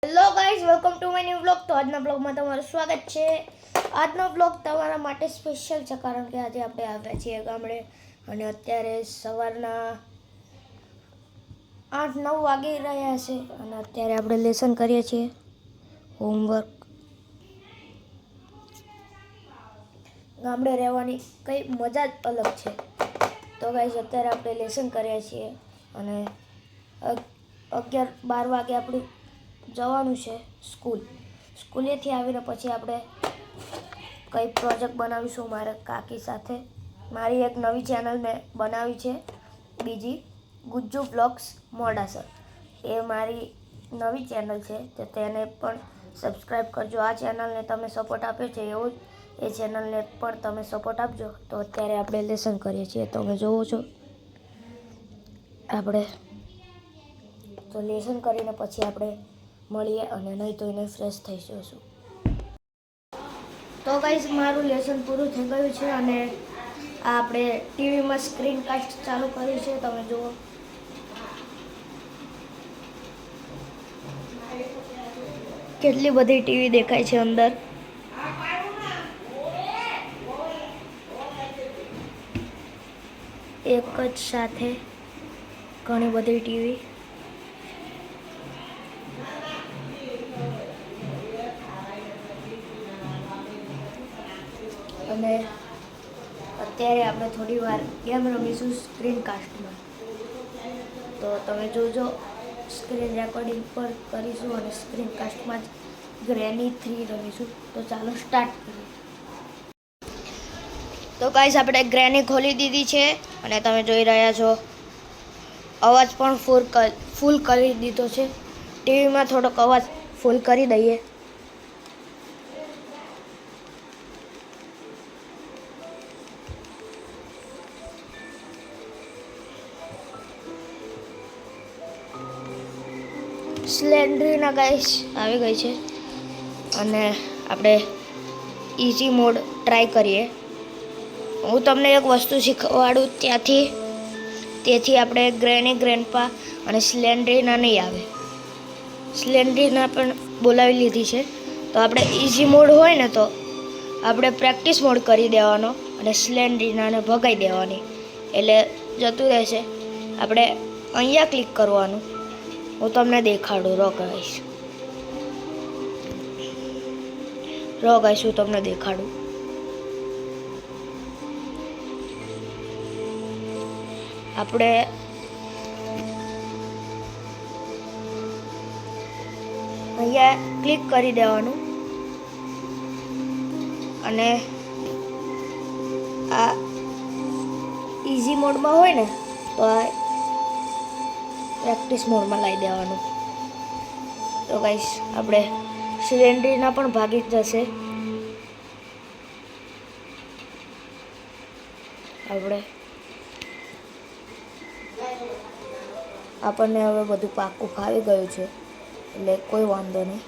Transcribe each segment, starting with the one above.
Hello guys, welcome to my new vlog. તો આજના બ્લોગમાં તમારું સ્વાગત છે. આજનો બ્લોગ તમારા માટે સ્પેશિયલ છે કારણ કે આજે આપણે આવ્યા છીએ ગામડે અને અત્યારે સવારના 8-9 વાગી રહ્યા છે અને અત્યારે આપણે લેસન કરીએ છીએ, હોમવર્ક. ગામડે રહેવાની કંઈ મજા જ અલગ છે. તો ગાઈઝ અત્યારે આપણે લેસન કરીએ છીએ અને 11-12 વાગે આપણું જવાનું છે સ્કૂલેથી આવીને પછી આપણે કંઈ પ્રોજેક્ટ બનાવીશું મારા કાકી સાથે. મારી એક નવી ચેનલ મેં બનાવી છે, બીજી ગુજ્જુ બ્લોગ્સ મોડાસર. એ મારી નવી ચેનલ છે, તો તેને પણ સબસ્ક્રાઈબ કરજો. આ ચેનલને તમે સપોર્ટ આપ્યો છે એવું જ એ ચેનલને પણ તમે સપોર્ટ આપજો. તો અત્યારે આપણે લેસન કરીએ છીએ, તમે જોવો છો. આપણે તો લેસન કરીને પછી આપણે મળીએ અને નહીં તો એને ફ્રેશ થઈ જશું. તો ગાઈઝ મારું લેસન પૂરું થઈ ગયું છે અને આપણે ટીવીમાં સ્ક્રીન કાસ્ટ ચાલુ કર્યું છે, તમે જુઓ. કેટલી બધી ટીવી દેખાય છે અંદર. એક જ સાથે ઘણી બધી ટીવી. અને અત્યારે આપણે થોડી વાર ગેમ રમીશું સ્ક્રીન કાસ્ટમાં. તો તમે જોજો, સ્ક્રીન રેકોર્ડિંગ પર કરીશું અને સ્ક્રીન કાસ્ટમાં જ ગ્રેની 3 રમીશું. તો ચાલો સ્ટાર્ટ કરીએ. તો ગાઈસ આપણે ગ્રેની ખોલી દીધી છે અને તમે જોઈ રહ્યા છો અવાજ પણ ફૂલ કરી દીધો છે. ટીવીમાં થોડોક અવાજ ફૂલ કરી દઈએ. સ્લેન્ડરીના ગાઈસ આવી ગઈ છે અને આપણે ઇઝી મોડ ટ્રાય કરીએ. હું તમને એક વસ્તુ શીખવાડું તેથી આપણે ગ્રેન્ડપા અને સ્લેન્ડરીના નહીં આવે. સ્લેન્ડરીના પણ બોલાવી લીધી છે. તો આપણે ઇઝી મોડ હોય ને તો આપણે પ્રેક્ટિસ મોડ કરી દેવાનો અને સ્લેન્ડરીનાને ભગાઈ દેવાની, એટલે જતું રહેશે. આપણે અહીંયા ક્લિક કરવાનું. હું તમને દેખાડું. રો ગાઈસ હું તમને દેખાડું. આપણે અહીંયા ક્લિક કરી દેવાનું અને આ ઇઝી મોડમાં હોય ને તો આ પ્રેક્ટિસ મોડમાં લાવી દેવાનું. તો ગાઈસ આપણે સ્લેન્ડરીના પણ ભાગી જશે. આપણને હવે બધું પાક્કું ફાવી ગયું છે, એટલે કોઈ વાંધો નહીં.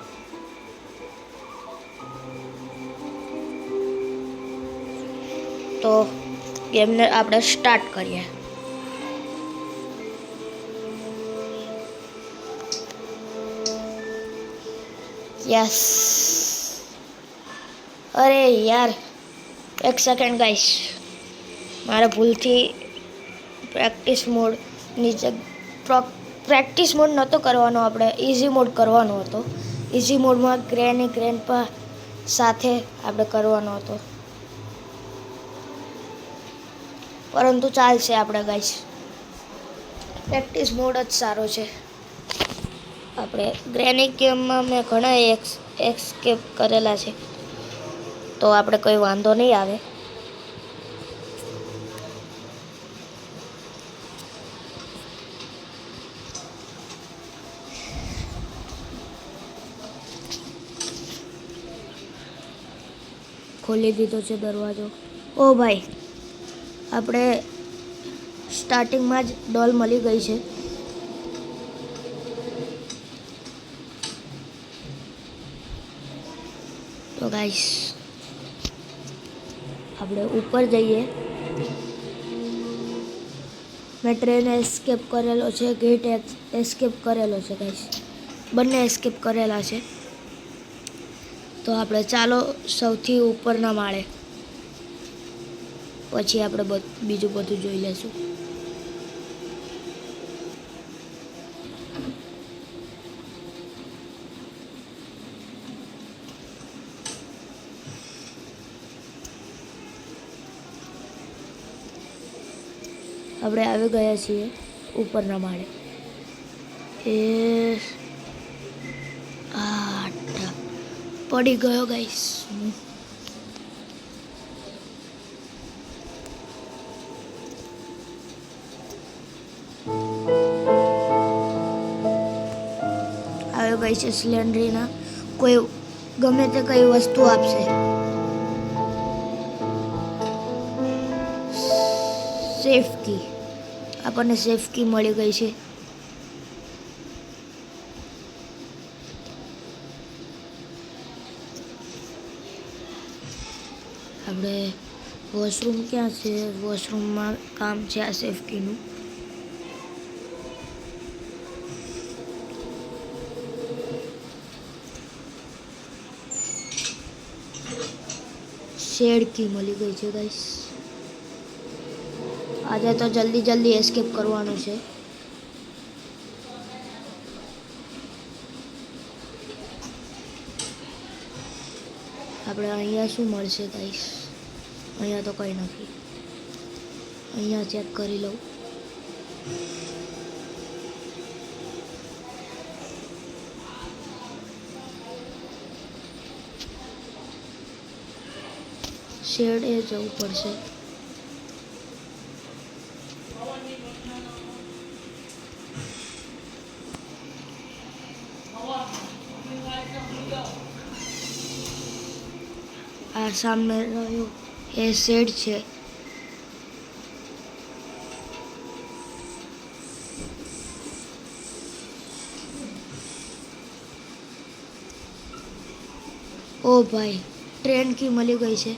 તો ગેમને આપણે સ્ટાર્ટ કરીએ. યસ. અરે યાર, એક સેકન્ડ ગાઈસ, મારે ભૂલથી પ્રેક્ટિસ મોડ નહોતો કરવાનો, આપણે ઇઝી મોડ કરવાનો હતો. ઇઝી મોડમાં ગ્રેન્ડપા સાથે આપણે કરવાનો હતો, પરંતુ ચાલશે આપણે ગાઈસ. પ્રેક્ટિસ મોડ જ સારો છે. આપણે ગ્રેની ગેમમાં મેં ઘણા એસ્કેપ કરેલા છે, તો આપણે કોઈ વાંધો નહીં આવે. ખોલી દીધો છે દરવાજો. ઓ ભાઈ, આપણે સ્ટાર્ટિંગમાં જ ડોલ મળી ગઈ છે. તો ગાઈસ આપણે ઉપર જઈએ. મેં ટ્રેન એસ્કેપ કરેલો છે, ગેટ એસ્કેપ કરેલો છે ગાઈસ. બંને એસ્કેપ કરેલા છે. તો આપણે ચાલો સૌથી ઉપરના માળે, પછી આપણે બીજું બધું જોઈ લેશું. આપણે આવી ગયા છીએ ઉપરના માળે. એ પડી ગયો ગાઈસ. આવ્યો ગઈ છે સિલિન્ડરીના કોઈ ગમે તે કઈ વસ્તુ આપશે. સેફ કી, આપણને સેફ કી મળી ગઈ છે. આપણે વોશરૂમ ક્યાં છે? વોશરૂમમાં કામ છે આ સેફ કીનું. શેડ કી મળી ગઈ છે ગાઈસ. આજે તો જલ્દી જલ્દી એસ્કેપ કરવાનું છે. આપણે અહીંયા શું મળશે ગાઈસ? અહીંયા તો કંઈ નથી. અહીંયા ચેક કરી લઉં. શેડ એ જવું પડશે. આ સામે રહ્યો એ શેડ છે. ઓ ભાઈ, ટ્રેન કી મળી ગઈ છે.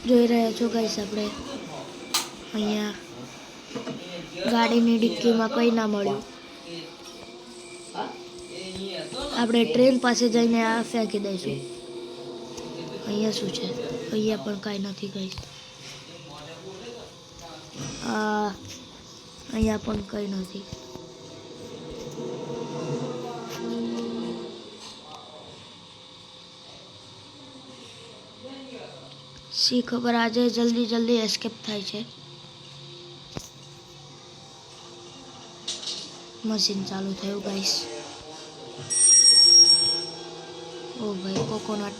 જોઈ રહ્યા છો ગાઈસ, આપણે અહીંયા ગાડીની ડિક્કીમાં કંઈ ના મળ્યું. આપણે ટ્રેન પાસે જઈને આ ફેંકી દઈશું. અહીંયા શું છે? અહીંયા પણ કાંઈ નથી ગાઈસ. અહીંયા પણ કંઈ નથી. શી ખબર આજે જલ્દી જલ્દી એસ્કેપ થાય છે. મશીન ચાલુ થયું ગાઈસ. ઓ ભાઈ, કોકોનટ.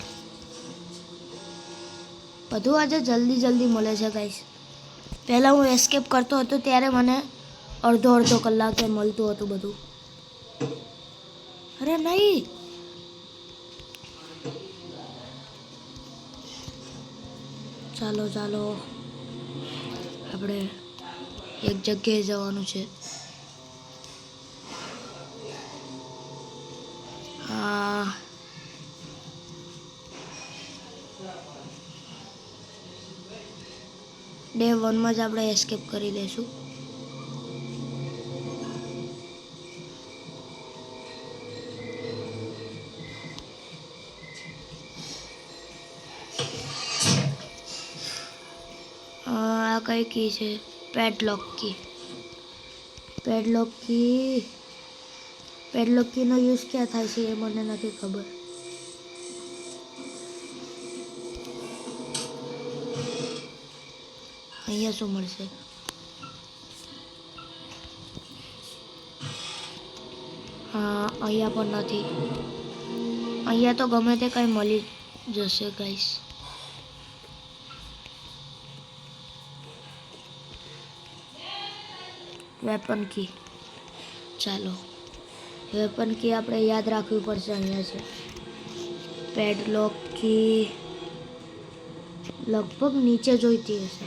બધું આજે જલ્દી જલ્દી મળે છે ગાઈસ. પહેલાં હું એસ્કેપ કરતો હતો ત્યારે મને અડધો કલાકે મળતું હતું બધું. અરે નહીં, ચાલો ચાલો, આપણે એક જગ્યાએ જવાનું છે. ડે 1માં જ આપણે એસ્કેપ કરી દઈશું. આ કઈ કી છે? પેડલોક કી. પેડલોક કીનો યુઝ ક્યાં થાય છે એ મને નથી ખબર. અહીંયા શું મળશે? હા, અહીંયા પણ નથી. અહીંયા તો ગમે તે કંઈ મળી જશે ગાઈસ. વેપન કી. ચાલો, વેપન કી આપણે યાદ રાખવી પડશે. અહીંયા છે પેડલોક કી. લગભગ નીચે જોઈતી હશે.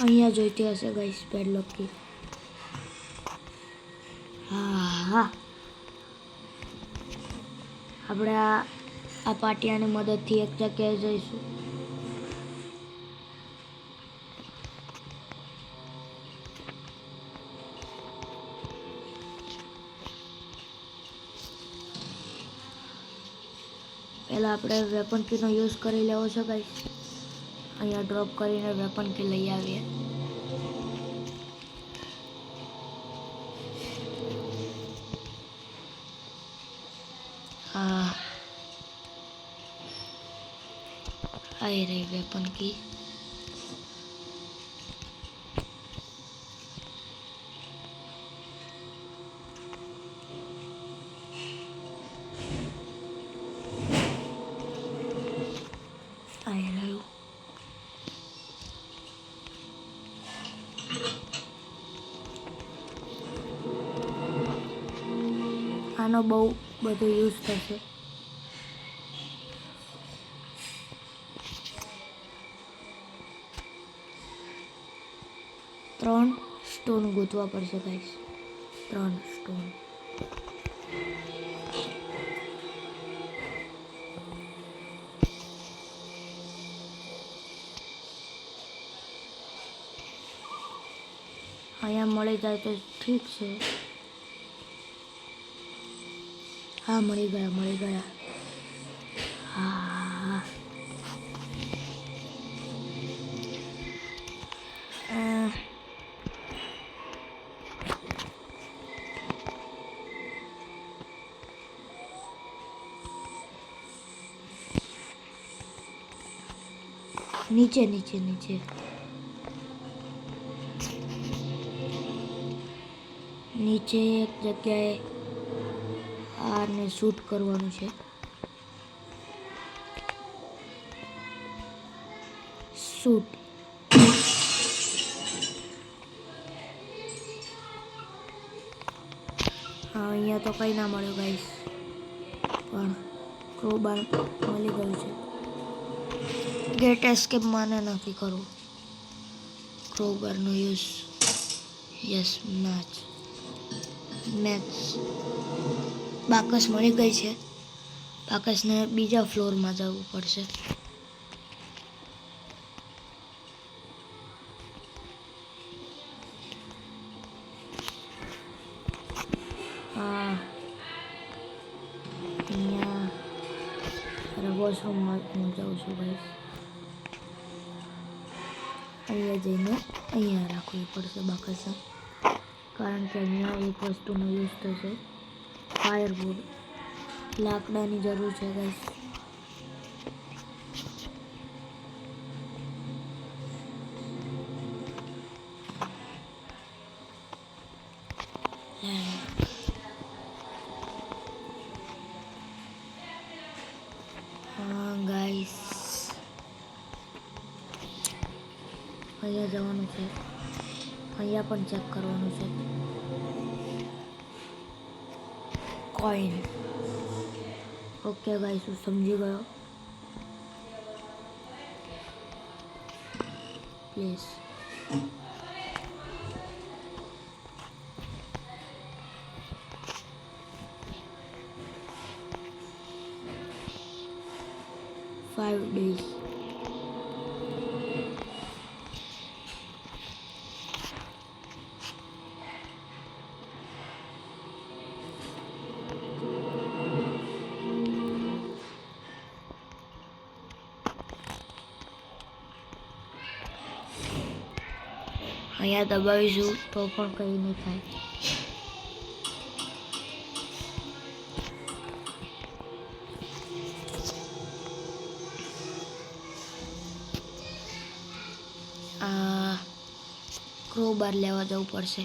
અહીંયા જોઈતી હશે ગાઈસ પેડલોક કી. હા, આપણે આ પાટિયાની મદદથી એક જગ્યાએ જઈશું. પહેલાં આપણે વેપન કીનો યુઝ કરી લેવો છે ગાઈસ. અહીંયા ડ્રોપ કરીને વેપન કી લઈ આવીએ. હા, આવી રહી વેપન કી. આવી રહ્યું. આનો બહુ બધો યુઝ થશે. ત્રણ સ્ટોન ગોતવા પડશે ગાઈસ. 3 સ્ટોન. અહીંયા મળી જાય તો ઠીક છે. હા, મળી ગયા. હા, નીચે એક જગ્યાએ આને શૂટ કરવાનું છે. શૂટ. હા, અહીંયા તો કંઈ ના મળ્યું ગાઈસ, પણ ક્રોબાર મળી ગયું છે. ગેટ એસ્કેપ માને નથી કરવું ક્રોબારનો યુઝ. Yes, match. બાકસ મળી ગઈ છે. બાકસને બીજા ફ્લોરમાં જવું પડશે. હા, અહીંયા વોશરૂમમાં હું જાઉં છું ભાઈ. અહીંયા જઈને અહીંયા રાખવી પડશે બાકસ, કારણ કે અહીંયા એક વસ્તુનો યુઝ થશે. ફાયરવુડ. લાકડાની જરૂર છે ગાઈસ. હા ગાઈસ, અહીંયા જવાનું છે. અહીંયા પણ ચેક કરવાનું છે. કોઈન. ઓકે ગાઈસ, હું સમજી ગયો. પ્લીઝ. Five days. અહીંયા દબાવીશું તો પણ કંઈ નહીં થાય. ક્રોબાર લેવા જવું પડશે.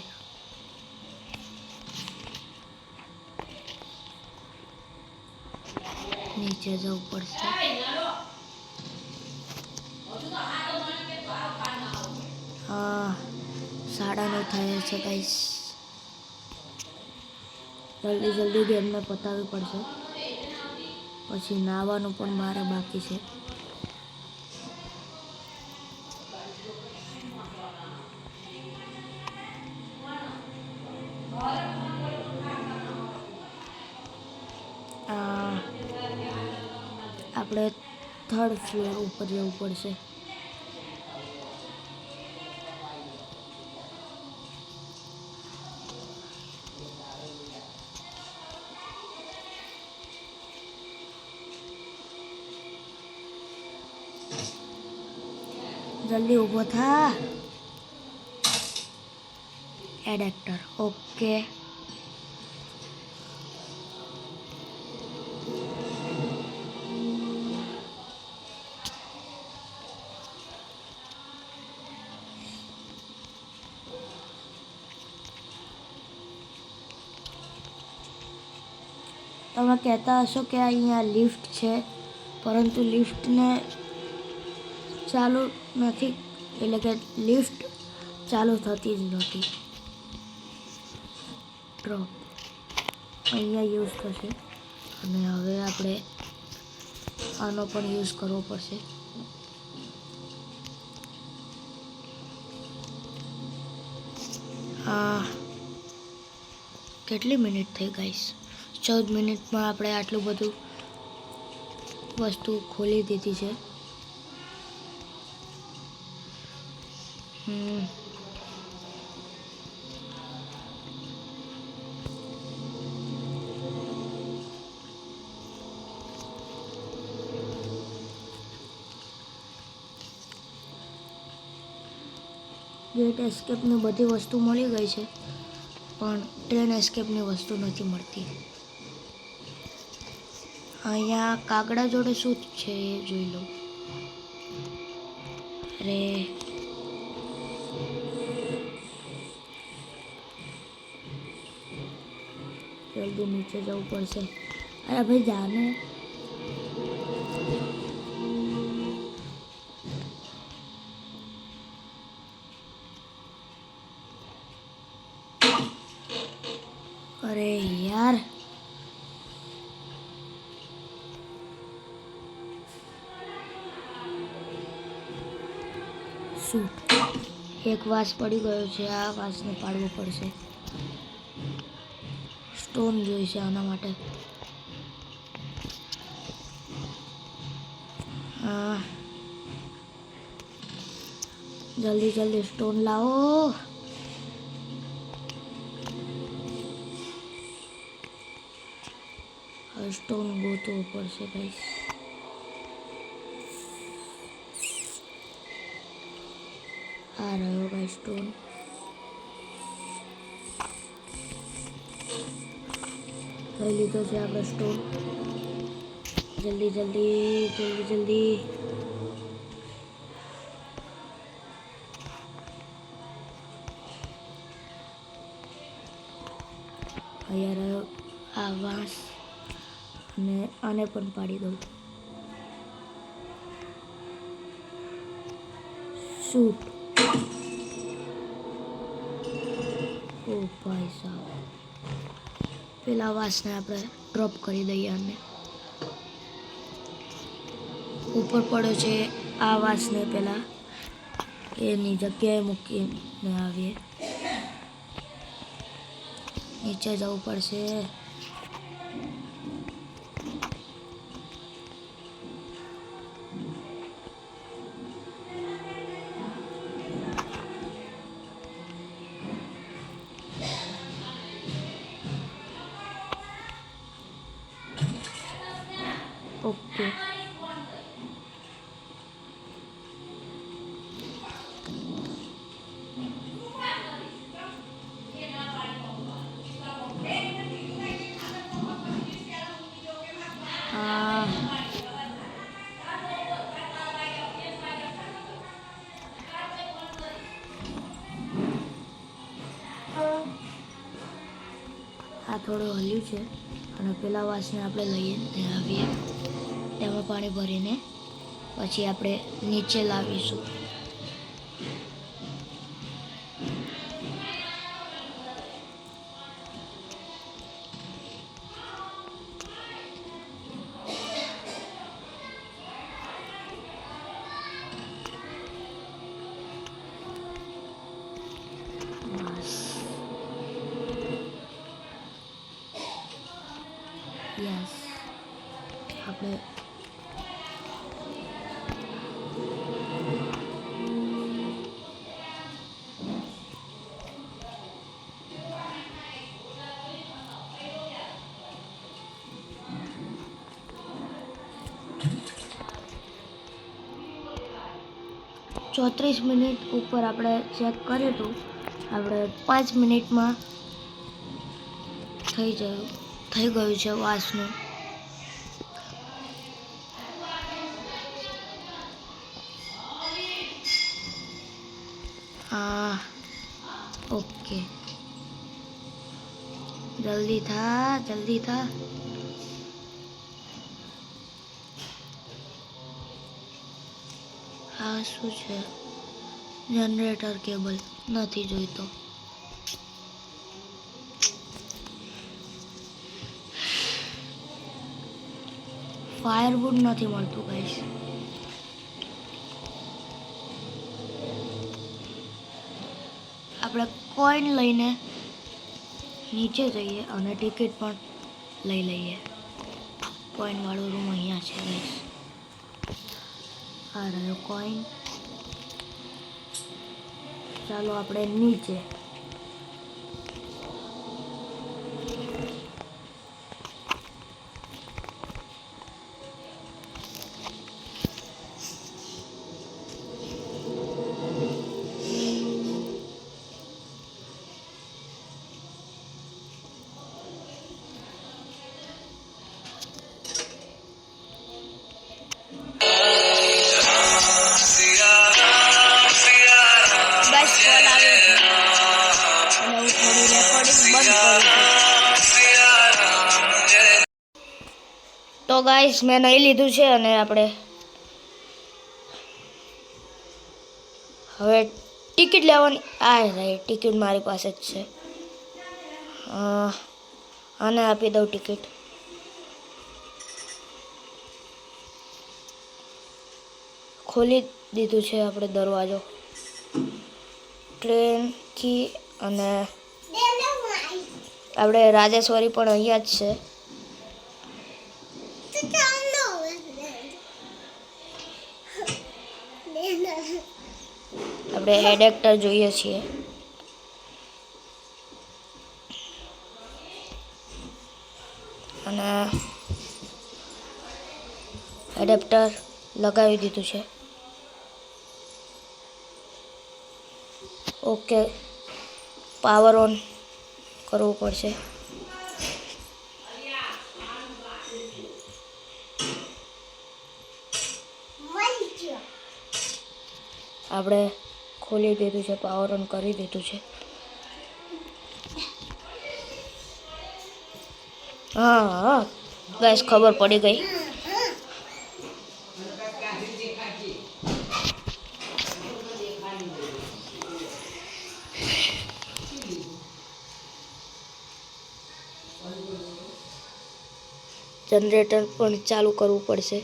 નીચે જવું પડશે. હા, 9:30 થાય છે ગાઈસ. જલ્દી ગેમને પતાવવી પડશે. પછી નાહવાનું પણ મારે બાકી છે. આપણે 3rd ફ્લોર ઉપર જવું પડશે. જલ્દી ઊભો થા. એડેક્ટર ઓકે. તમે કહેતા હશો કે અહીંયા લિફ્ટ છે, પરંતુ લિફ્ટને ચાલુ નથી, એટલે કે લિફ્ટ ચાલુ થતી જ નથી. ડ્રોપ અહીંયા યુઝ થશે અને હવે આપણે આનો પણ યુઝ કરવો પડશે. કેટલી મિનિટ થઈ ગાઈસ? 14 મિનિટમાં આપણે આટલું બધું વસ્તુ ખોલી દીધી છે. ગેટ એસ્કેપની બધી વસ્તુ મળી ગઈ છે, પણ ટ્રેન એસ્કેપની વસ્તુ નથી મળતી. અહીંયા કાગડા જોડે શું છે એ જોઈ લો. અરે જલ્દી નીચે જવું પડશે. અરે ભાઈ જાને. અરે યાર, શું એક વાસ પડી ગયો છે. આ વાસને પાડવો પડશે. સ્ટોન જોઈશે આના માટે. હા, જલ્દી જલ્દી સ્ટોન લાવો. સ્ટોન ગોતવો પડશે ગાઈસ. આ રહ્યો ભાઈ સ્ટોન. લઈ લીધો છે આપણે સ્ટોન. જલ્દી જલ્દી જલ્દી જલ્દી. અહીંયા રહ્યો આ વાંસ, અને આને પણ પાડી દઉં. શૂટ. ઓ ભાઈ સાહેબ, પેલા વાસને આપણે ડ્રોપ કરી દઈએ. અને ઉપર પડ્યો છે આ વાસને પેલા એની જગ્યાએ મૂકીને આવીએ. નીચે જવું પડશે. ઓકે, આ થોડું હલ્યું છે અને પેલા વાસને આપણે લઈને આવીએ. તેમાં પાણી ભરીને પછી આપણે નીચે લાવીશું. યસ, આપણે 34 મિનિટ ઉપર આપણે ચેક કર્યું હતું. આપણે 5 મિનિટમાં થઈ ગયું છે વાસનું. હા ઓકે, જલ્દી થા. હા શું છે? જનરેટર કેબલ નથી જોઈતો. ફાયરવુડ નથી મળતું ગાઈસ. આપણે કોઈન લઈને નીચે જઈએ અને ટિકિટ પણ લઈ લઈએ. કોઈન વાળો રૂમ અહીંયા છે ગાઈસ. આ રહ્યો કોઈન. ચાલો આપણે નીચે. તો ગાઈસ મેં નહીં લીધું છે અને આપણે હવે ટિકિટ લેવાની. રહી ટિકિટ મારી પાસે જ છે. આને આપી દઉં ટિકિટ. ખોલી દીધું છે આપણે દરવાજો. ટ્રેનથી અને આપણે રાજેશ્વરી પણ અહીંયા જ છે. આપણે એડેપ્ટર જોઈએ છીએ. અને એડેપ્ટર લગાવી દીધું છે. ઓકે, પાવર ઓન કરવું પડશે. આપણે ખોલી દીધું છે, પાવર ઓન કરી દીધું છે. હા ગાઈસ ખબર પડી ગઈ. જનરેટર પણ ચાલુ કરવું પડશે.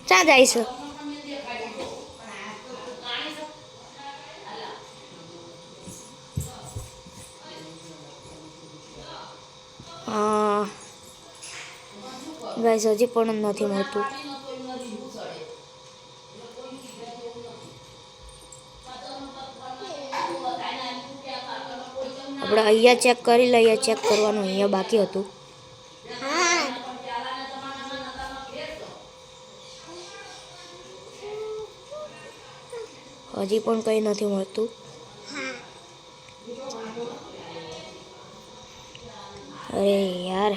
ક્યાં જાય છે? ગાઈસ હજી પણ નથી મળતું. આપણે અહીંયા ચેક કરી લઈએ. ચેક કરવાનું અહીંયા બાકી હતું. હજી પણ કંઈ નથી મળતું. અરે યાર,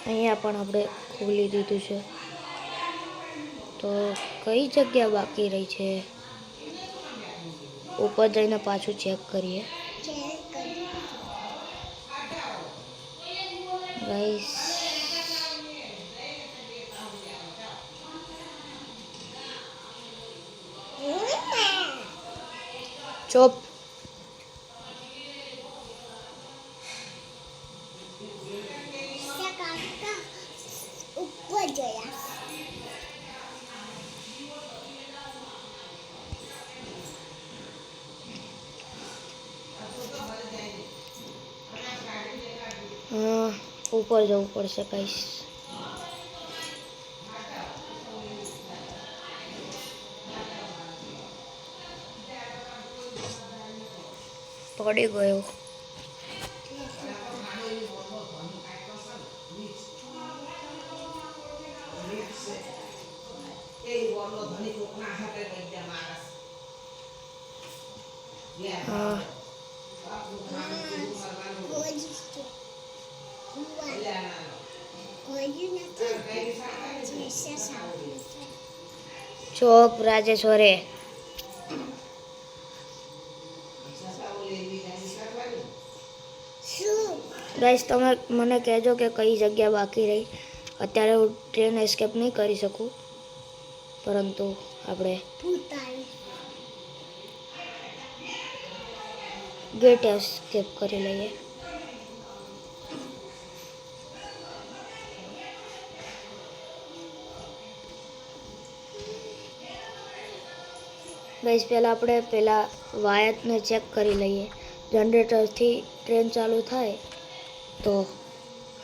અહીંયા પણ આપણે ખોલી દીધું છે. તો કઈ જગ્યા બાકી રહી છે? ઉપર જઈને પાછું ચેક કરીએ. Guys chop. ઉપર જોયા હા, ઉપર જવું પડશે ગાઈસ. પડી ગયો. હા, ચોપ રાજેશ્વરે. ગાઈસ તમે મને કહેજો કે કઈ જગ્યા બાકી રહી. અત્યારે હું ટ્રેન એસ્કેપ નહીં કરી શકું, પરંતુ આપણે ગેટ એસ્કેપ કરી લઈએ. ગાઈસ પહેલાં આપણે પેલા વાયરને ચેક કરી લઈએ. જનરેટરથી ટ્રેન ચાલુ થાય તો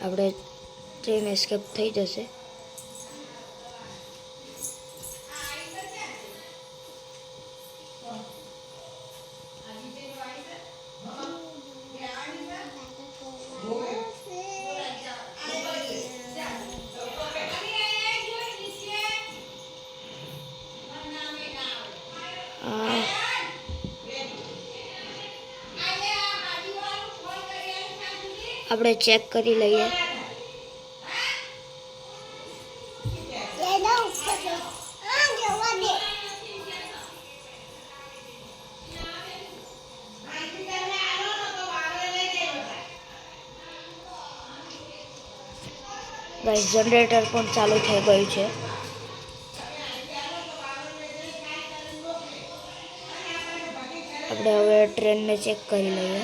આપણે ટ્રેન એસ્કેપ થઈ જશે. આપણે ચેક કરી લઈએ. ગાઈસ જનરેટર પણ ચાલુ થઈ ગયું છે. આપણે હવે ટ્રેનને ચેક કરી લઈએ.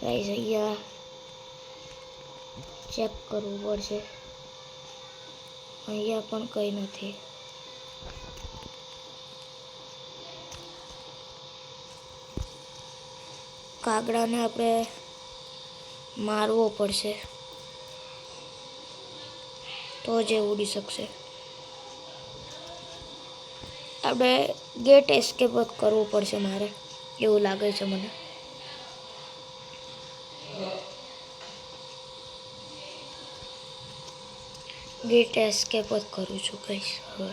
ગાઈસ અહીંયા ચેક કરવું પડશે. અહીંયા પણ કંઈ નથી. કાગડાને આપણે મારવો પડશે તો જ એ ઉડી શકશે. આપણે ગેટ એસ્કેપ જ કરવું પડશે મારે, એવું લાગે છે મને. ગેટ એસ્કેપ જ કરું છું ગાઈસ હવે.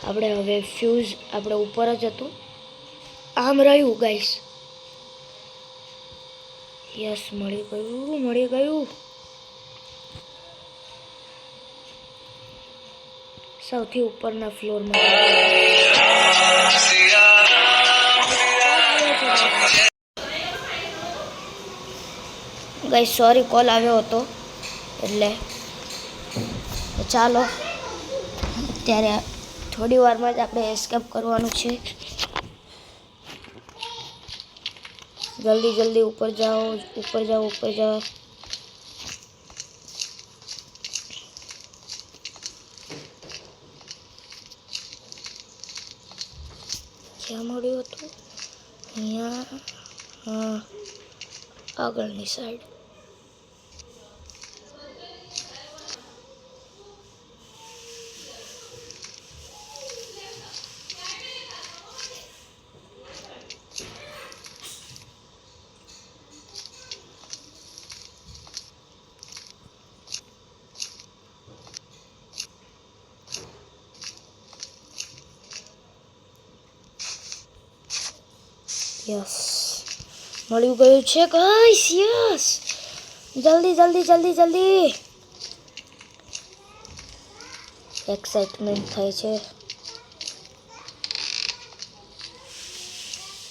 આપણે હવે ફ્યુઝ આપણે ઉપર જ હતું, આમ રહ્યું ગાઈસ. યસ, મળી ગયું, મળી ગયું. સૌથી ઉપરના ફ્લોરમાં. ગાઈસ સોરી, કોલ આવ્યો હતો એટલે ચાલો અત્યારે થોડી વારમાં જ આપણે એસ્કેપ કરવાનું છે. જલ્દી જલ્દી ઉપર જાઓ, ઉપર જાઓ, ઉપર જાઓ. ક્યાં મળ્યું હતું? અહીંયા, હા, આગળની સાઈડ. યસ મળ્યું ગયું છે ગાઈસ યસ જલ્દી જલ્દી જલ્દી જલ્દી એક્સાઇટમેન્ટ થાય છે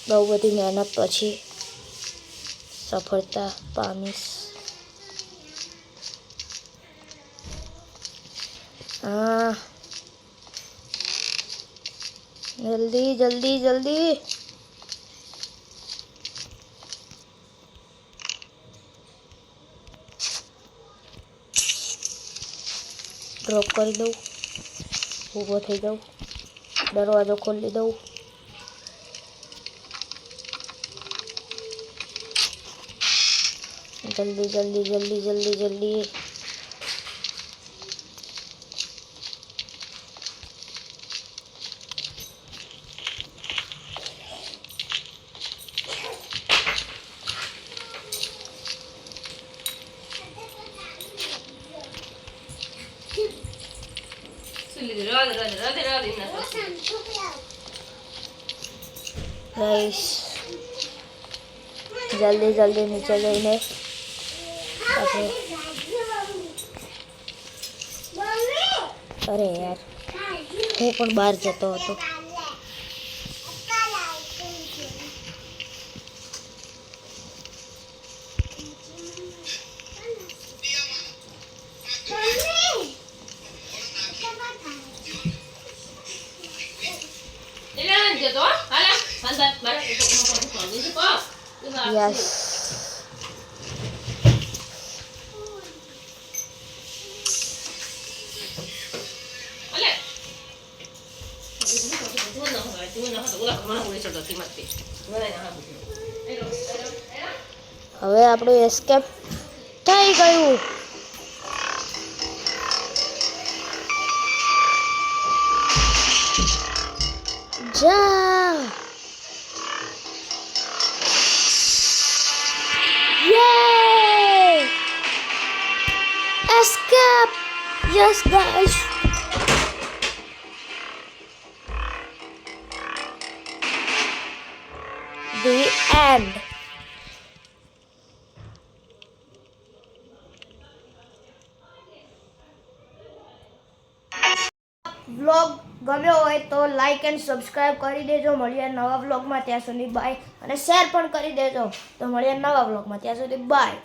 બહુ બધી મહેનત પછી સફળતા પામીશ હા જલ્દી જલ્દી જલ્દી ડ્રોપ કરી દઉં ઊભો થઈ જાઉં દરવાજો ખોલી દઉં જલ્દી જલ્દી જલ્દી જલ્દી જલ્દી ગાઈસ જલ્દી જલ્દી નીચે જઈને આપણે અરે યાર હું પણ બહાર જતો હતો યસ હવે આપણું એસ્કેપ થઈ ગયું જા Yay! Escape! Yes, guys. The end. Vlog ગમ્યો હોય તો લાઈક એન્ડ સબસ્ક્રાઇબ કરી દેજો મળીએ નવા વ્લોગમાં ત્યાં સુધી બાય અને શેર પણ કરી દેજો તો મળીએ નવા વ્લોગમાં ત્યાં સુધી બાય